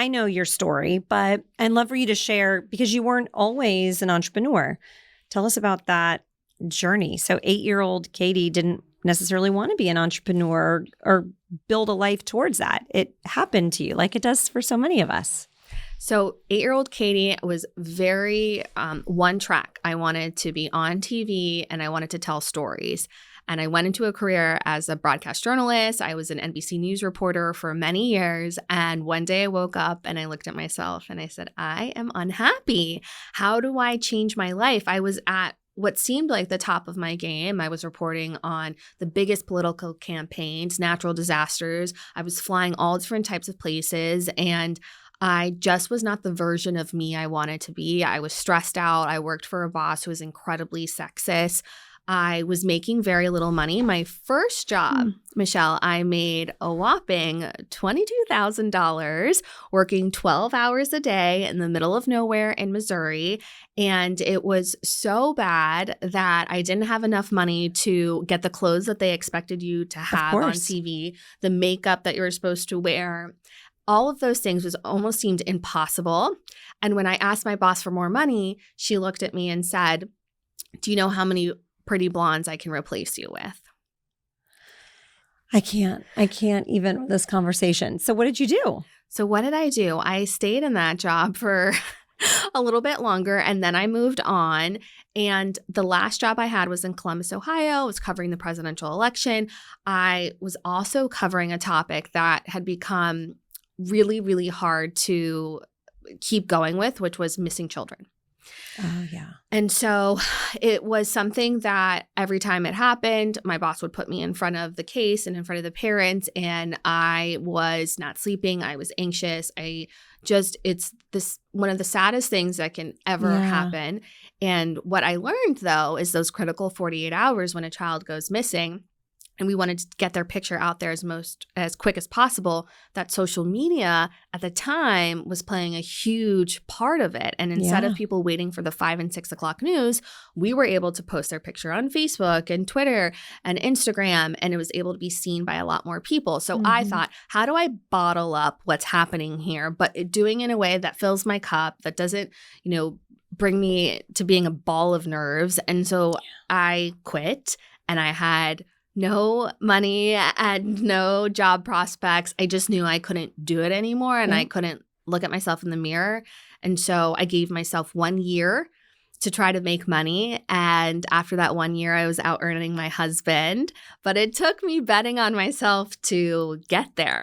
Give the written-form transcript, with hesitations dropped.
I know your story, but I'd love for you to share because you weren't always an entrepreneur. Tell us about that journey. So 8-year-old Katie didn't necessarily want to be an entrepreneur or build a life towards that. It happened to you like it does for so many of us. So 8-year-old Katie was very one track. I wanted to be on TV and I wanted to tell stories. And I went into a career as a broadcast journalist. I was an NBC News reporter for many years. And one day I woke up and I looked at myself and I said, I am unhappy. How do I change my life? I was at what seemed like the top of my game. I was reporting on the biggest political campaigns, natural disasters. I was flying all different types of places, and I just was not the version of me I wanted to be. I was stressed out. I worked for a boss who was incredibly sexist. I was making very little money. My first job, Michelle, I made a whopping $22,000 working 12 hours a day in the middle of nowhere in Missouri. And it was so bad that I didn't have enough money to get the clothes that they expected you to have on TV, the makeup that you were supposed to wear. All of those things almost seemed impossible. And when I asked my boss for more money, she looked at me and said, do you know how many pretty blondes I can replace you with? I can't even with this conversation. So what did you do? So what did I do? I stayed in that job for a little bit longer and then I moved on. And the last job I had was in Columbus, Ohio. I was covering the presidential election. I was also covering a topic that had become really, really hard to keep going with, which was missing children. Oh, yeah. And so it was something that every time it happened, my boss would put me in front of the case and in front of the parents, and I was not sleeping. I was anxious. It's one of the saddest things that can ever happen. And what I learned, though, is those critical 48 hours when a child goes missing, and we wanted to get their picture out there as quick as possible, that social media at the time was playing a huge part of it. And instead of people waiting for the 5 and 6 o'clock news, we were able to post their picture on Facebook and Twitter and Instagram, and it was able to be seen by a lot more people. So I thought, how do I bottle up what's happening here, but doing it in a way that fills my cup, that doesn't, bring me to being a ball of nerves? And so I quit, and I had no money and no job prospects. I just knew I couldn't do it anymore, and I couldn't look at myself in the mirror. And so I gave myself 1 year to try to make money. And after that 1 year, I was out earning my husband. But it took me betting on myself to get there.